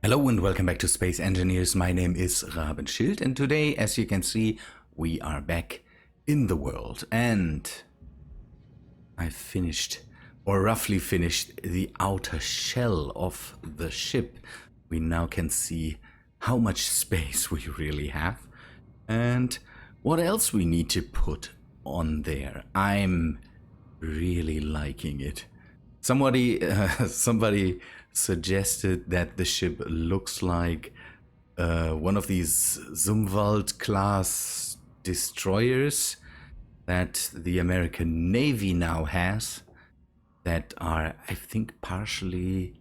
Hello and welcome back to Space Engineers. My name is Rabenschild, and today, as you can see, we are back in the world. And I finished, or roughly finished, the outer shell of the ship. We now can see how much space we really have and what else we need to put on there. I'm really liking it. Somebody suggested that the ship looks like one of these Zumwalt class destroyers that the American Navy now has, that are, I think, partially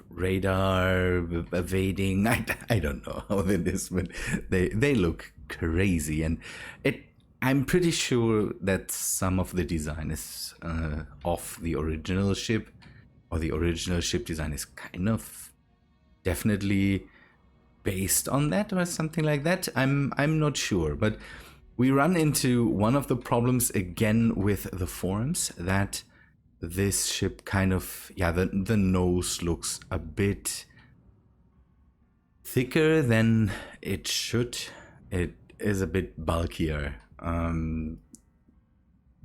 radar evading. I don't know how it is, but they look crazy, and I'm pretty sure that some of the design is of the original ship, or the original ship design is kind of definitely based on that or something like that. I'm not sure, but we run into one of the problems again with the forums, that this ship kind of, the nose looks a bit thicker than it should. It is a bit bulkier.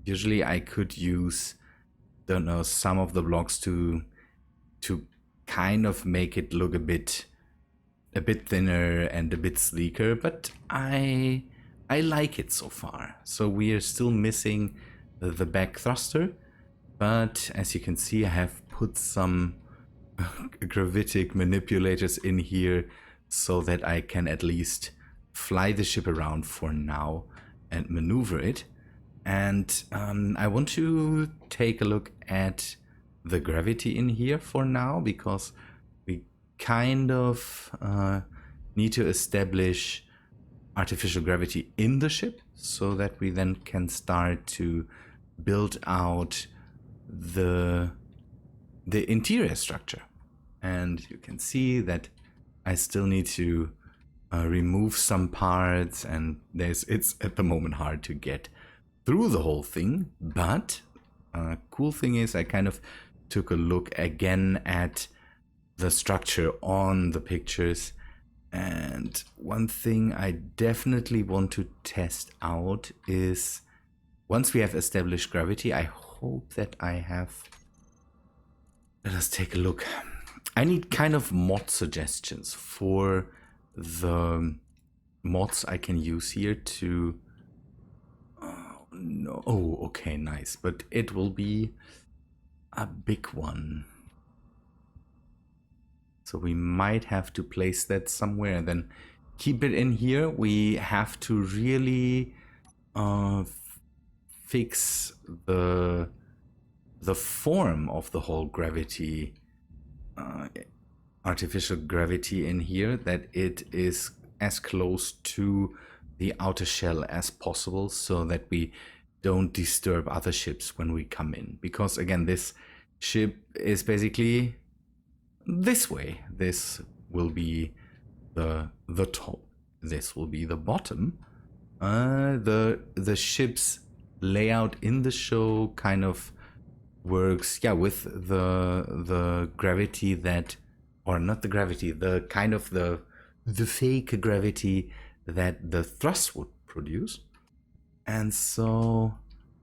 Usually I could use, don't know, some of the blocks to kind of make it look a bit thinner and a bit sleeker, but I like it so far. So we are still missing the back thruster, but as you can see, I have put some gravitic manipulators in here so that I can at least fly the ship around for now and maneuver it. And I want to take a look at the gravity in here for now, because we kind of need to establish artificial gravity in the ship so that we then can start to build out the interior structure. And you can see that I still need to remove some parts, and it's at the moment hard to get through the whole thing. But cool thing is, I kind of took a look again at the structure on the pictures, and one thing I definitely want to test out is, once we have established gravity, I hope that I have, let us take a look. I need kind of mod suggestions for the mods I can use here to okay, nice, but it will be a big one, so we might have to place that somewhere and then keep it in here. We have to really fix the form of the whole gravity, artificial gravity in here, that it is as close to the outer shell as possible, so that we don't disturb other ships when we come in. Because again, this ship is basically this way. This will be the top, this will be the bottom. The ship's layout in the show kind of works, with the gravity that, or not the gravity, the kind of the fake gravity that the thrust would produce. And so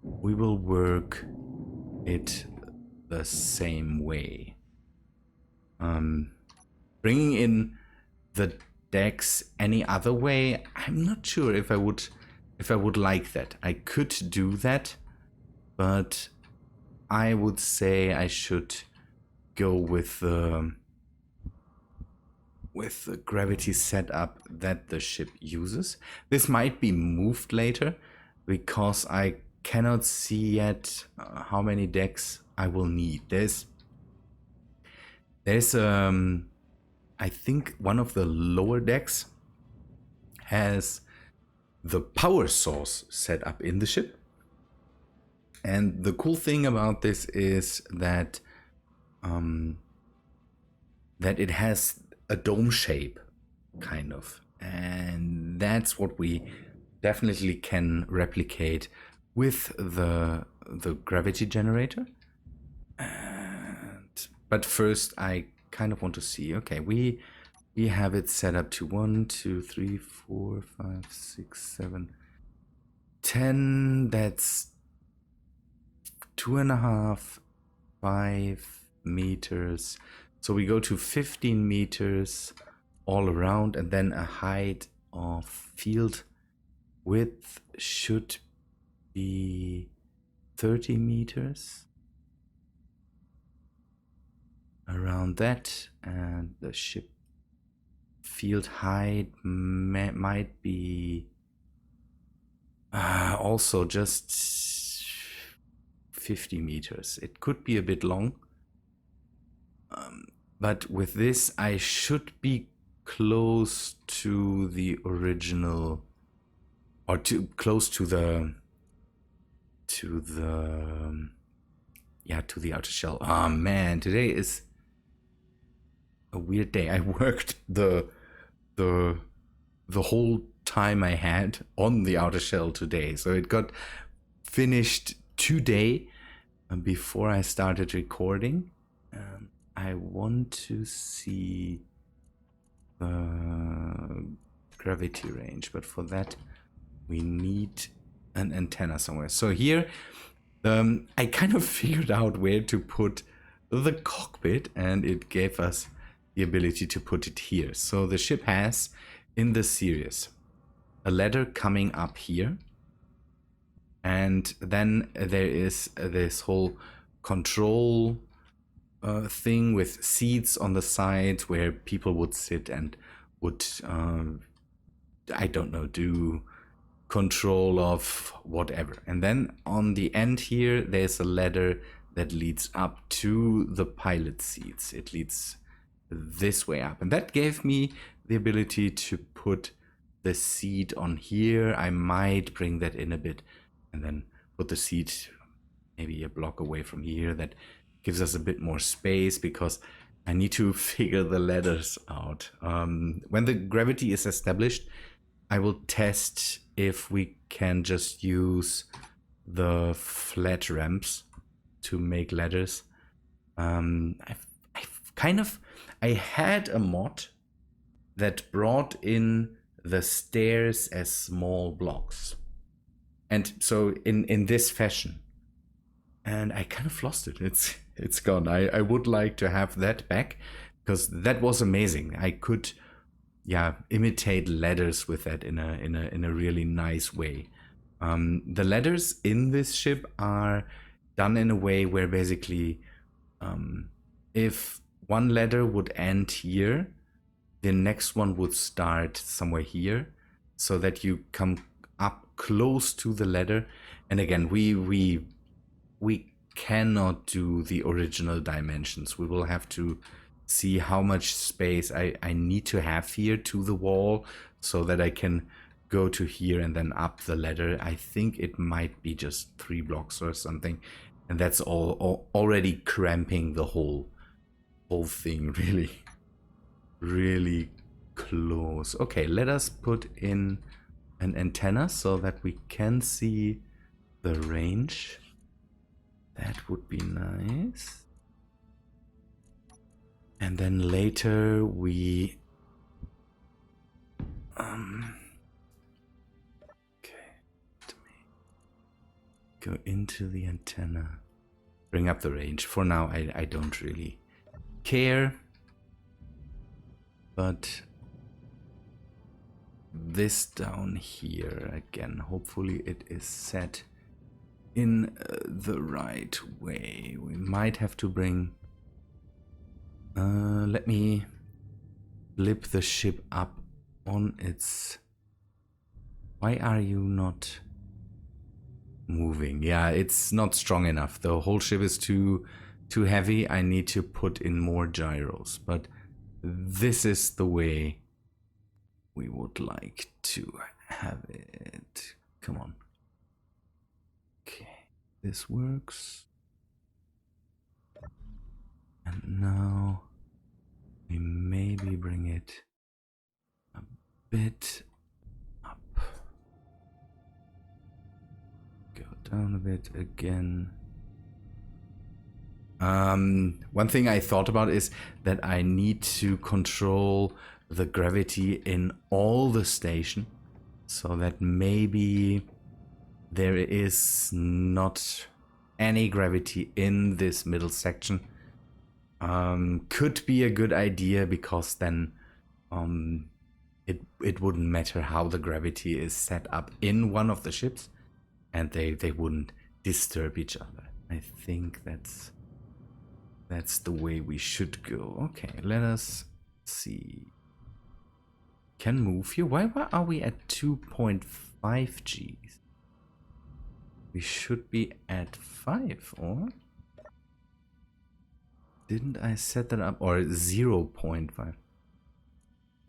we will work it the same way. Bringing in the decks any other way, I'm not sure if I would like that. I could do that, but I would say I should go with the gravity setup that the ship uses. This might be moved later, because I cannot see yet how many decks I will need. There's I think one of the lower decks has the power source set up in the ship. And the cool thing about this is that that it has a dome shape, kind of, and that's what we definitely can replicate with the gravity generator. And But first, I kind of want to see. Okay, we have it set up to 1, 2, 3, 4, 5, 6, 7, 10. That's 2.5, 5 meters. So we go to 15 meters all around, and then a height of field width should be 30 meters. Around that, and the ship field height might be also just 50 meters. It could be a bit long, but with this I should be close to the original, or close to the outer shell. Oh man, today is a weird day. I worked the whole time I had on the outer shell today, so it got finished today before I started recording. I want to see the gravity range, but for that we need an antenna somewhere. So here I kind of figured out where to put the cockpit, and it gave us the ability to put it here. So the ship has, in the series, a ladder coming up here, and then there is this whole control thing with seats on the side where people would sit and would, I don't know, do control of whatever. And then on the end here, there's a ladder that leads up to the pilot seats. It leads this way up, and that gave me the ability to put the seat on here. I might bring that in a bit and then put the seat maybe a block away from here. That gives us a bit more space, because I need to figure the ladders out. When the gravity is established, I will test if we can just use the flat ramps to make ladders. I had a mod that brought in the stairs as small blocks, and so in this fashion, and I kind of lost it. It's gone. I would like to have that back, because that was amazing. I could imitate ladders with that in a really nice way. The ladders in this ship are done in a way where basically if one ladder would end here, the next one would start somewhere here, so that you come up close to the ladder. And again, we cannot do the original dimensions. We will have to see how much space I need to have here to the wall, so that I can go to here and then up the ladder. I think it might be just 3 blocks or something, and that's all already cramping the whole thing really close. Okay, let us put in an antenna so that we can see the range. That would be nice. And then later we go into the antenna, bring up the range. For now, I don't really care, but this down here again, hopefully it is set in the right way. We might have to bring let me flip the ship up on its... Why are you not moving? Yeah, it's not strong enough. The whole ship is too heavy. I need to put in more gyros, but this is the way we would like to have it. Come on. Okay, this works. And now we maybe bring it a bit up. Go down a bit again. One thing I thought about is that I need to control the gravity in all the station, so that maybe there is not any gravity in this middle section. Could be a good idea, because then it wouldn't matter how the gravity is set up in one of the ships, and they wouldn't disturb each other. I think that's the way we should go. Okay, let us see. Can move here. Why are we at 2.5 Gs? We should be at 5, or? Didn't I set that up? Or 0.5?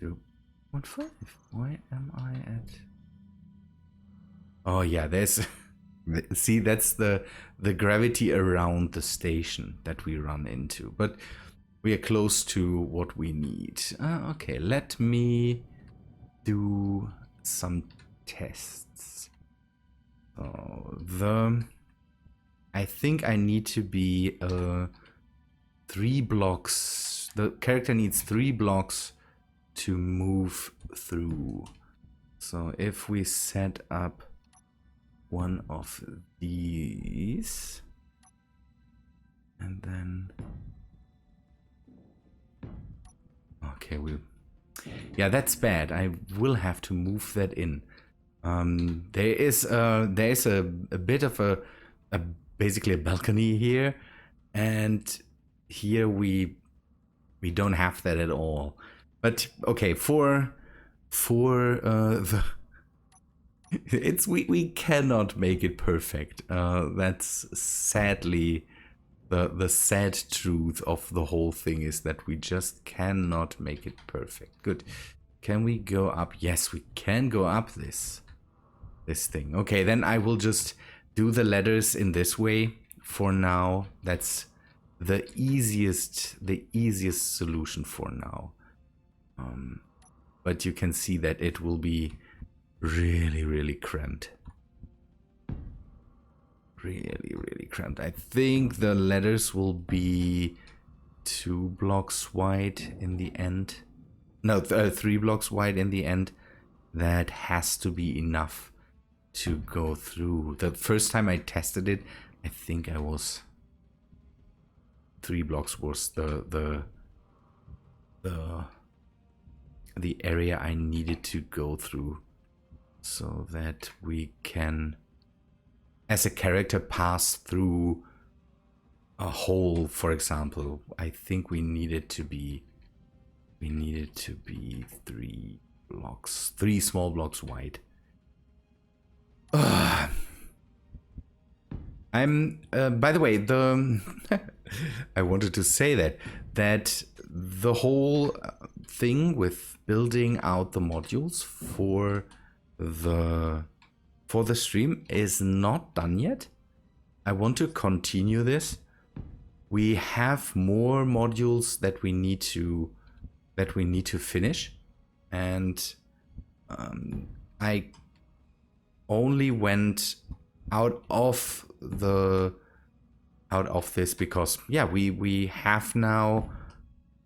0.5? Why am I at... Oh yeah, there's... See, that's the gravity around the station that we run into. But we are close to what we need. Okay, let me do some tests. So I think I need to be 3 blocks. The character needs 3 blocks to move through. So if we set up one of these, and then okay, yeah, that's bad. I will have to move that in. There is a bit of a basically a balcony here, and here we don't have that at all. But okay, for the we cannot make it perfect. That's sadly the sad truth of the whole thing, is that we just cannot make it perfect. Good. Can we go up? Yes, we can go up this thing. Okay, then I will just do the letters in this way for now. That's the easiest solution for now. But you can see that it will be really cramped. Really cramped. I think the letters will be 2 blocks wide in the end. No, 3 blocks wide in the end. That has to be enough to go through. The first time I tested it, I think I was 3 blocks was the area I needed to go through, so that we can, as a character, pass through a hole, for example. I think we needed to be 3 blocks, 3 small blocks wide. I'm by the way, I wanted to say that the whole thing with building out the modules for the stream is not done yet. I want to continue this. We have more modules that we need to finish, and I only went out of this because, yeah, we have now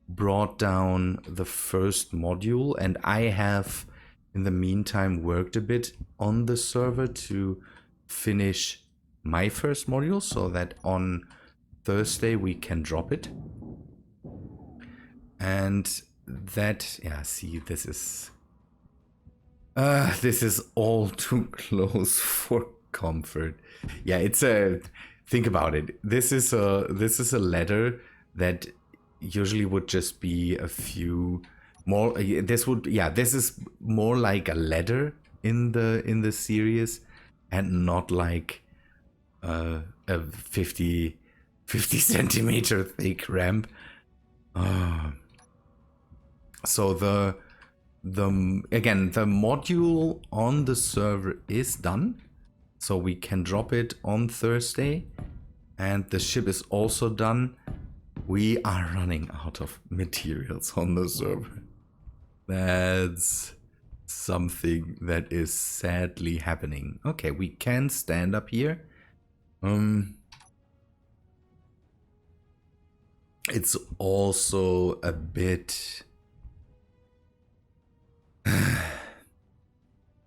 brought down the first module, and I have in the meantime worked a bit on the server to finish my first module, so that on Thursday we can drop it. And that, yeah, see, this is all too close for comfort. Yeah, it's a, think about it. This is a ladder that usually would just be a few more. This is more like a ladder in the series, and not like a 50 centimeter thick ramp. So the module on the server is done, so we can drop it on Thursday, and the ship is also done. We are running out of materials on the server. That's something that is sadly happening. Okay, we can stand up here. it's also a bit...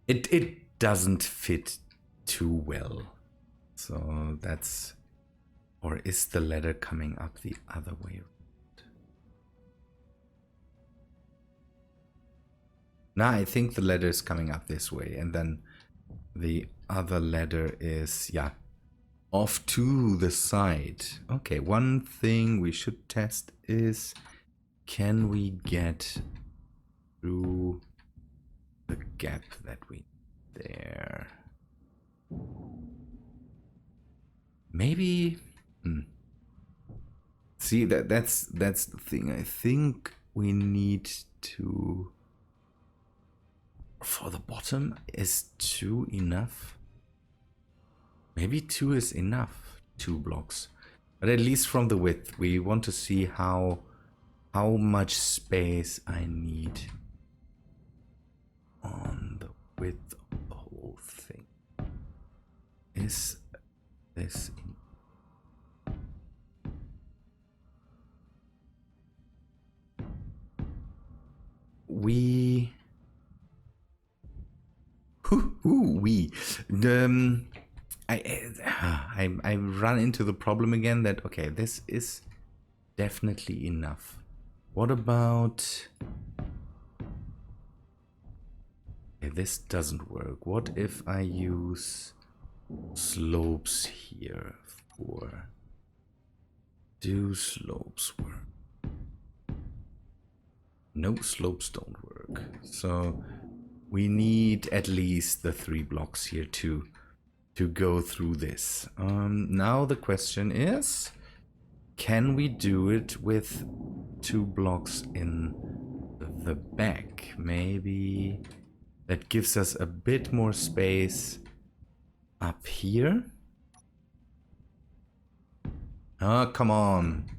it doesn't fit too well. So that's... Or is the ladder coming up the other way? No, I think the ladder is coming up this way, and then the other ladder is, yeah, off to the side. Okay, one thing we should test is, can we get through the gap that we there? Maybe. See, that's the thing. I think we need to. For the bottom, is 2 enough? Maybe 2 is enough. 2 blocks, but at least from the width, we want to see how much space I need on the width of the whole thing. Is this we I run into the problem again that, okay, this is definitely enough. What about... Okay, this doesn't work. What if I use slopes here for... Do slopes work? No, slopes don't work. So we need at least the 3 blocks here to go through this. Now the question is, can we do it with 2 blocks in the back? Maybe that gives us a bit more space up here. Oh, come on.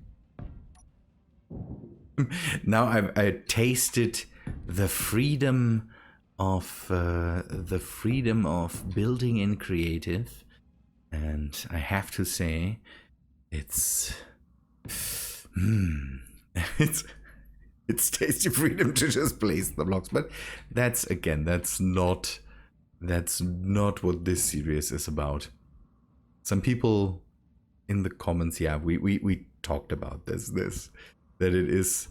Now I tasted the freedom of building in creative, and I have to say, it's tasty freedom to just place the blocks. But that's not what this series is about. Some people in the comments, yeah, we talked about this that it is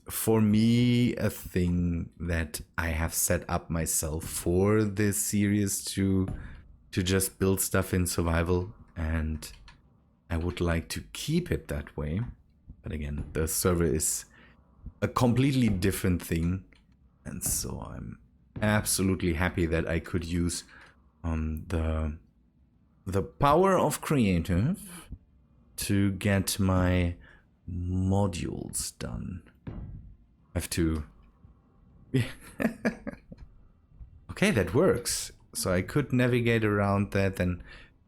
for me a thing that I have set up myself for this series to just build stuff in survival, and I would like to keep it that way. But again, the server is a completely different thing, and so I'm absolutely happy that I could use the power of creative to get my modules done. I have to... Okay, that works. So I could navigate around that and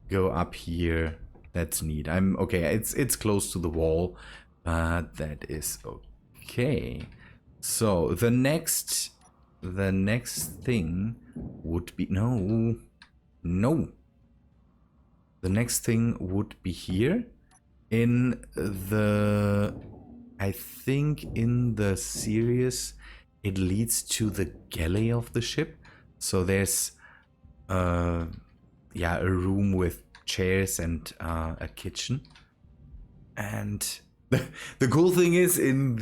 go up here. That's neat. I'm okay. It's close to the wall, but that is okay. So the next thing would be no. The next thing would be here in the... I think in the series it leads to the galley of the ship. So there's a room with chairs and a kitchen. And the cool thing is, in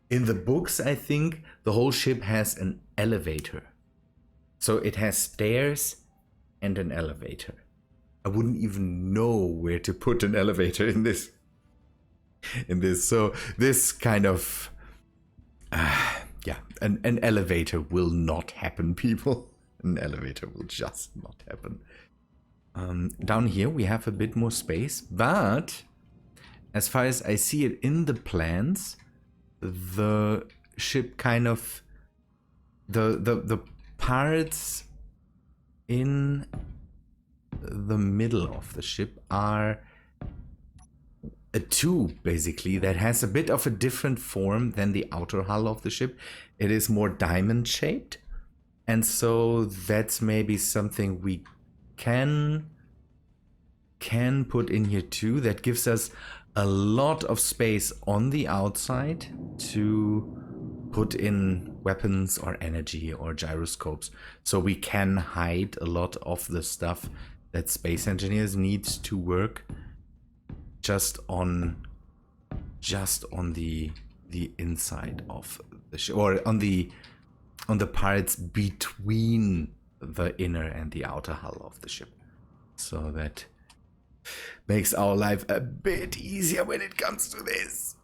the books, I think the whole ship has an elevator. So it has stairs and an elevator. I wouldn't even know where to put an elevator in this. So this kind of an elevator will not happen, people. An elevator will just not happen. Down here we have a bit more space, but as far as I see it in the plans, the ship kind of the parts in the middle of the ship are a tube, basically, that has a bit of a different form than the outer hull of the ship. It is more diamond shaped, and so that's maybe something we can can put in here too. That gives us a lot of space on the outside to put in weapons or energy or gyroscopes. So we can hide a lot of the stuff that space engineers need to work just on the inside of the ship, or on the parts between the inner and the outer hull of the ship. So that makes our life a bit easier when it comes to this.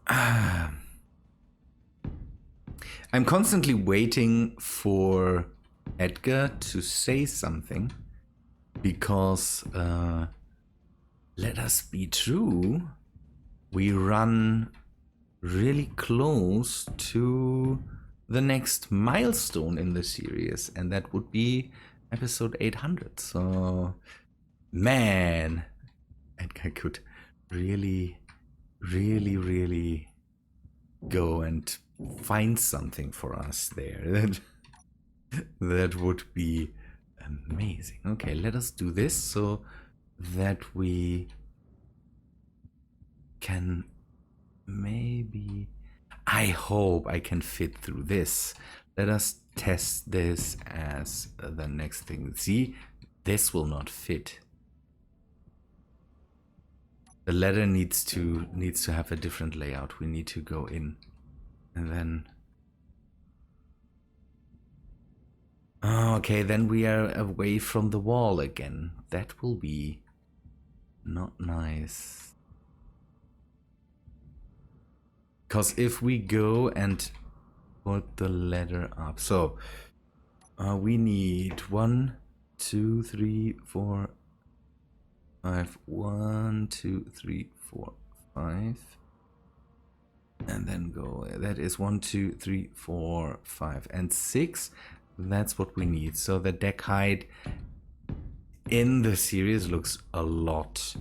I'm constantly waiting for Edgar to say something, because let us be true, we run really close to the next milestone in the series, and that would be episode 800. So, man, Edgar could really, really, really go and find something for us there. That would be amazing. Okay, let us do this so that we can maybe... I hope I can fit through this. Let us test this as the next thing. See, this will not fit. The ladder needs to have a different layout. We need to go in and then... Okay, then we are away from the wall again. That will be not nice. Because if we go and put the ladder up, so we need 1, 2, 3, 4, 5. 1, 2, 3, 4, 5, and then go. That is 1, 2, 3, 4, 5, and 6. That's what we need. So the deck height in the series looks a lot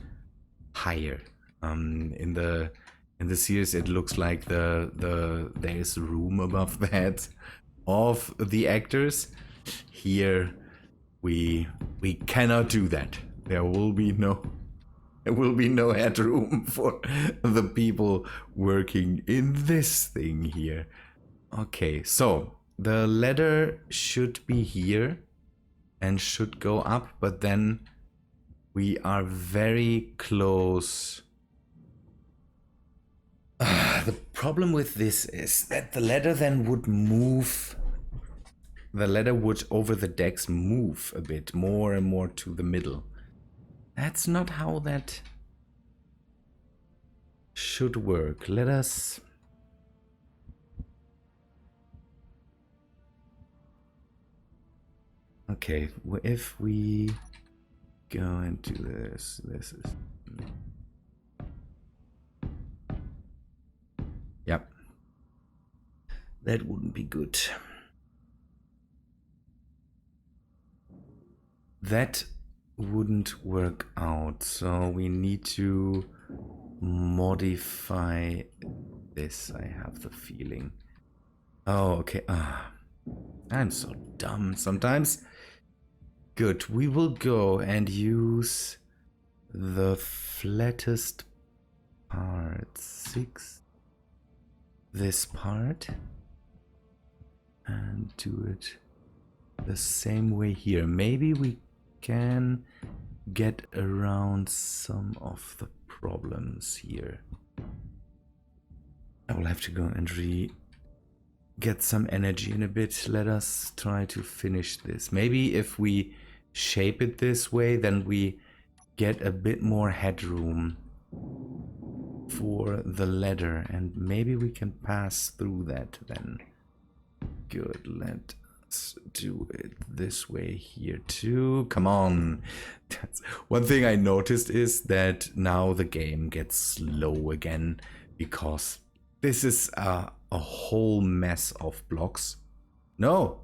higher. In the series, it looks like there's room above the heads of the actors. Here, we cannot do that. There will be no headroom for the people working in this thing here. Okay, so the ladder should be here and should go up, but then we are very close. The problem with this is that the ladder then would move. The ladder would, over the decks, move a bit more and more to the middle. That's not how that should work. Let us... Okay, if we go into this is... Yep. That wouldn't be good. That wouldn't work out, so we need to modify this, I have the feeling. Oh, okay. I'm so dumb sometimes. Good, we will go and use the flattest part. 6. This part. And do it the same way here. Maybe we can get around some of the problems here. I will have to go and get some energy in a bit. Let us try to finish this. Maybe if we shape it this way, then we get a bit more headroom for the ladder, and maybe we can pass through that then. Good, let's do it this way here too. Come on. That's one thing I noticed, is that now the game gets slow again, because this is a whole mess of blocks. No,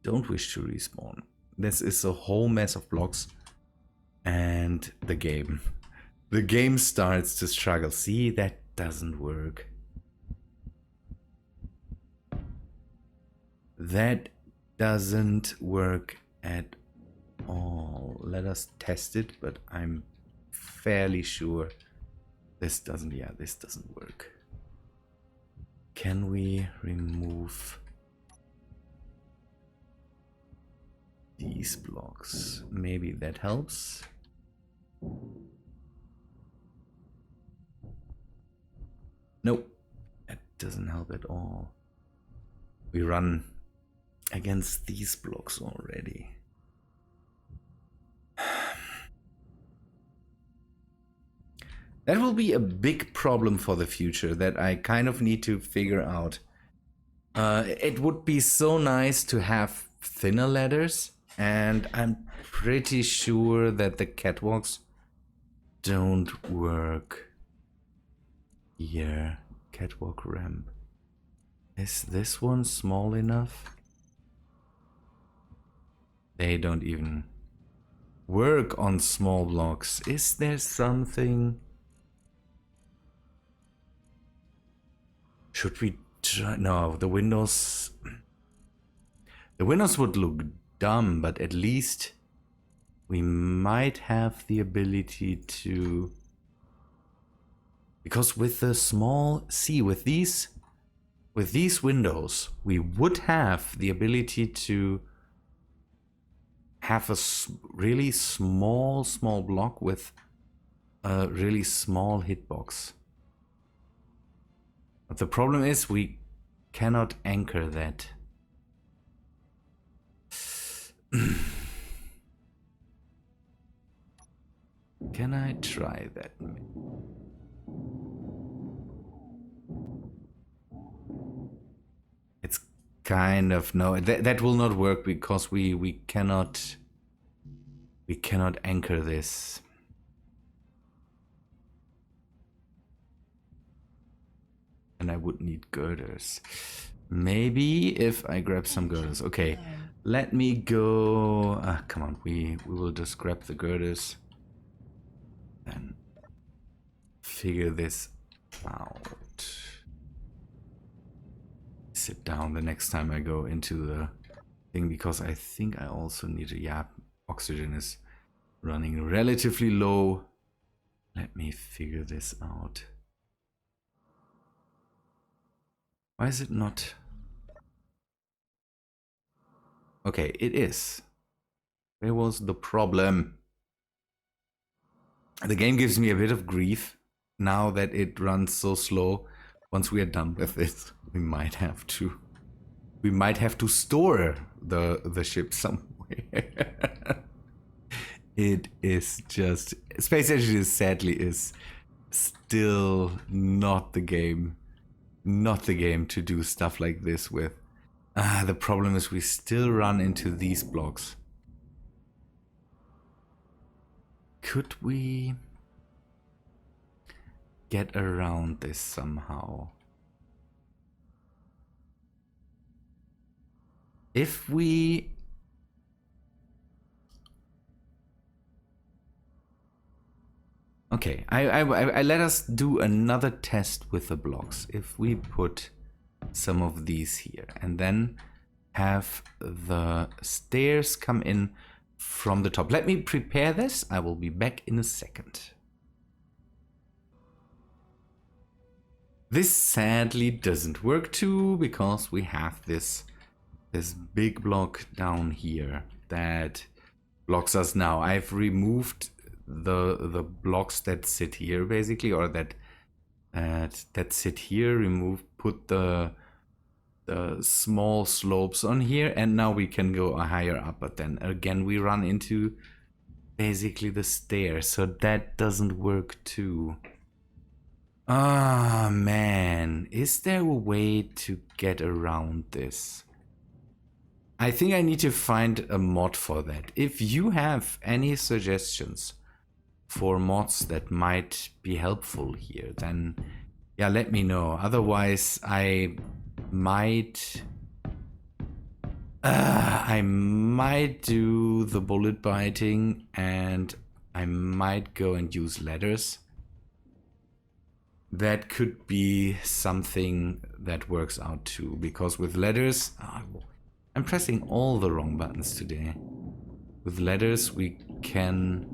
don't wish to respawn. This is a whole mess of blocks, and the game starts to struggle. See, that doesn't work. That doesn't work at all. let us test it, but I'm fairly sure this doesn't, yeah, this doesn't work. Can we remove these blocks? Maybe that helps. Nope, that doesn't help at all. We run against these blocks already. That will be a big problem for the future that I kind of need to figure out. It would be so nice to have thinner ladders, and I'm pretty sure that the catwalks don't work here. Catwalk ramp. Is this one small enough? They don't even work on small blocks. Is there something? Should we try? No, the windows. The windows would look dumb, but at least we might have the ability to. Because with the small, see, with these windows, we would have the ability to have a really small block with a really small hitbox. But the problem is we cannot anchor that. Can I try that? It's kind of, no, that will not work because we cannot anchor this. And I would need girders. Maybe if I grab some girders. Okay, let me go. Come on, we will just grab the girders and figure this out. Sit down the next time I go into the thing, because I think I also need a, yeah, oxygen is running relatively low. Let me figure this out. Why is it not? Okay, it is. Where was the problem? The game gives me a bit of grief now that it runs so slow. Once we are done with it, we might have to store the ship somewhere. It is just, Space Station sadly is still not the game. Not the game to do stuff like this with. The problem is we still run into these blocks. Could we get around this somehow? If we... Okay, I let us do another test with the blocks. If we put some of these here and then have the stairs come in from the top. Let me prepare this. I will be back in a second. This sadly doesn't work too, because we have this big block down here that blocks us now. I've removed the blocks that sit here basically, or that sit here, put the small slopes on here, and now we can go higher up, but then again we run into basically the stairs, so that doesn't work too. Ah, man, is there a way to get around this? I think I need to find a mod for that. If you have any suggestions for mods that might be helpful here, then yeah, let me know. Otherwise I might do the bullet biting, and I might go and use ladders. That could be something that works out too, because with ladders, I'm pressing all the wrong buttons today. With ladders we can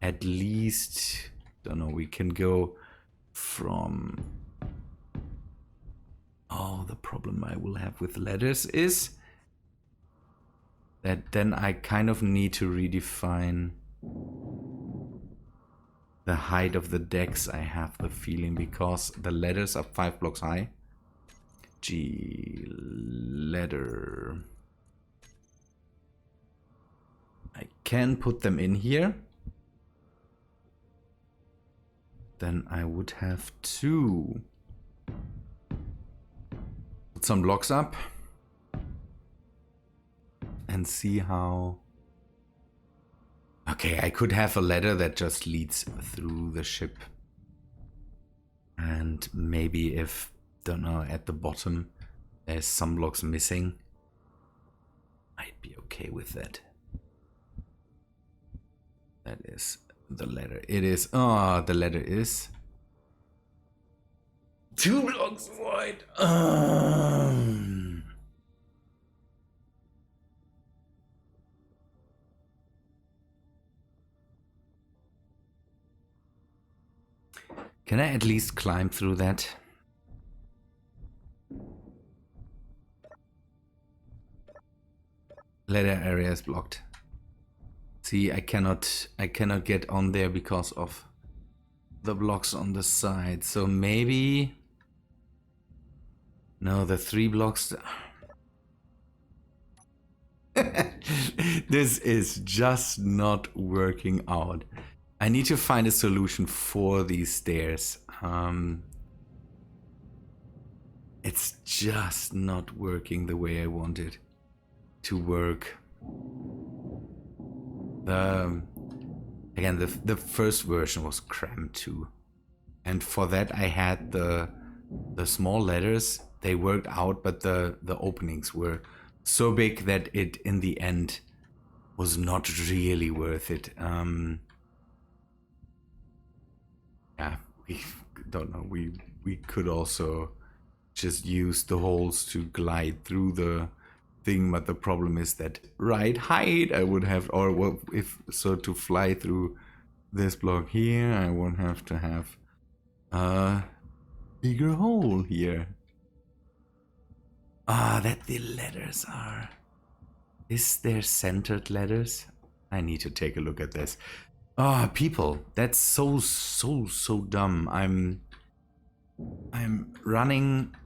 at least, don't know, we can go from... Oh, the problem I will have with ladders is that then I kind of need to redefine the height of the decks, I have the feeling, because the ladders are 5 blocks high. Ladder. I can put them in here. Then I would have to put some blocks up and see how... Okay, I could have a ladder that just leads through the ship. And maybe if, don't know, at the bottom there's some blocks missing, I'd be okay with that. That is the ladder. It is, oh, the ladder is 2 blocks wide. Can I at least climb through that? Ladder area is blocked. See, I cannot get on there because of the blocks on the side. So maybe... No, the 3 blocks... This is just not working out. I need to find a solution for these stairs. It's just not working the way I want it to work. Again, the first version was crammed too, and for that I had the small ladders. They worked out, but the openings were so big that it in the end was not really worth it. Yeah, we don't know. We could also just use the holes to glide through the thing, but the problem is that right height I would have, or well, if so, to fly through this block here, I won't have to have a bigger hole here. Ah, that the ladders are. Is there centered ladders? I need to take a look at this. Ah, people, that's so dumb. I'm running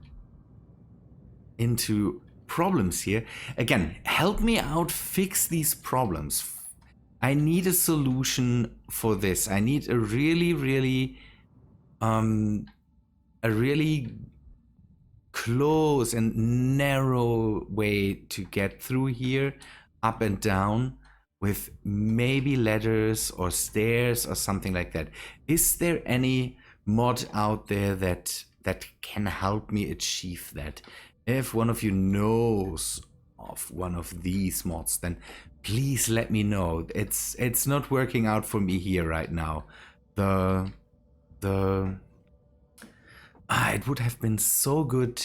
into problems here. Again, help me out, fix these problems. I need a solution for this. I need a really close and narrow way to get through here, up and down, with maybe ladders or stairs or something like that. Is there any mod out there that can help me achieve that? If one of you knows of one of these mods, then please let me know. It's not working out for me here right now. It would have been so good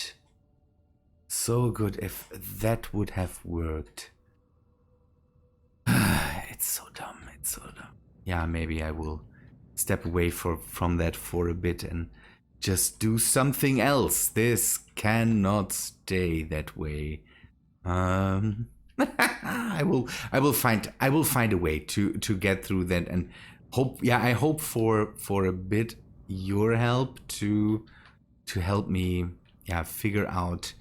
if that would have worked. It's so dumb. Yeah, maybe I will step away from that for a bit and just do something else. This cannot stay that way. I will find a way to get through that, and hope. Yeah, I hope for a bit your help to help me. Yeah, figure out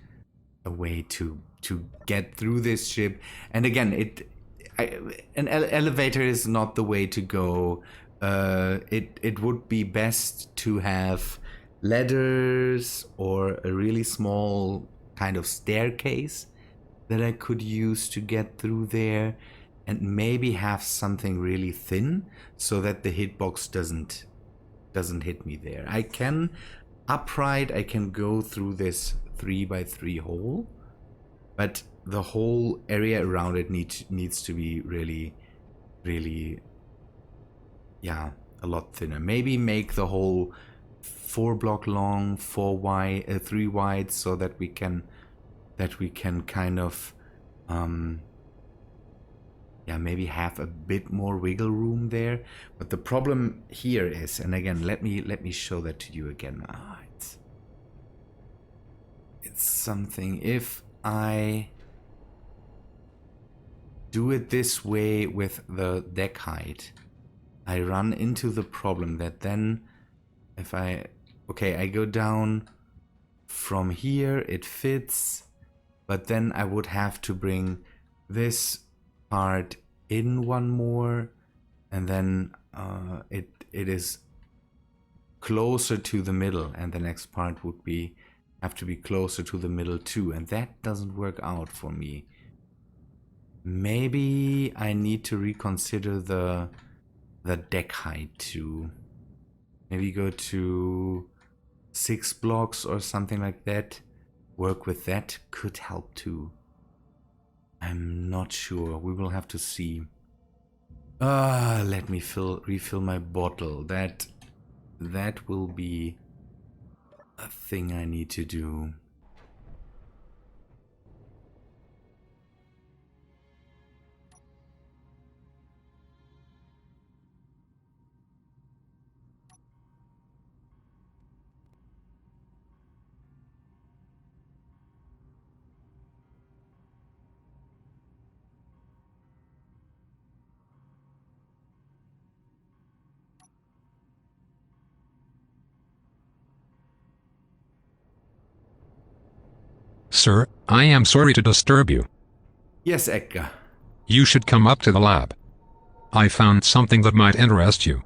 a way to get through this ship. And again, an elevator is not the way to go. It would be best to have ladders or a really small kind of staircase that I could use to get through there, and maybe have something really thin so that the hitbox doesn't hit me there. I can upright, I can go through this 3x3 hole, but the whole area around it needs to be really, yeah, a lot thinner. Maybe make the whole 4 block long, 4 wide, 3 wide, so that we can kind of yeah, maybe have a bit more wiggle room there. But the problem here is, and again, let me show that to you again. It's something, if I do it this way with the deck height, I run into the problem that then if I go down from here, it fits, but then I would have to bring this part in one more, and then it is closer to the middle, and the next part would have to be closer to the middle too, and that doesn't work out for me. Maybe I need to reconsider the deck height too. Maybe go to 6 blocks or something like that. Work with that could help too. I'm not sure. We will have to see. Let me refill my bottle. That will be a thing I need to do. Sir, I am sorry to disturb you. Yes, Edgar. You should come up to the lab. I found something that might interest you.